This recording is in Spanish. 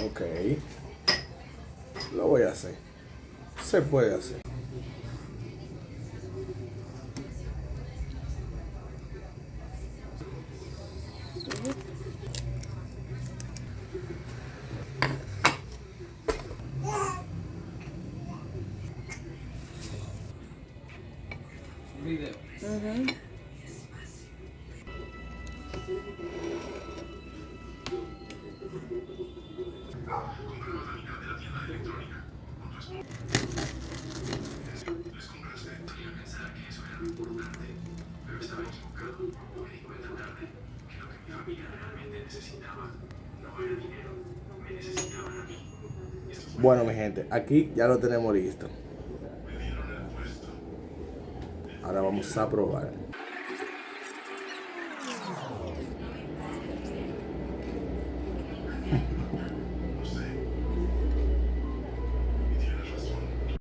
Ok, lo voy a hacer. Se puede hacer. Video. Ujú. Bueno, mi gente, aquí ya lo tenemos listo. Ahora vamos a probar.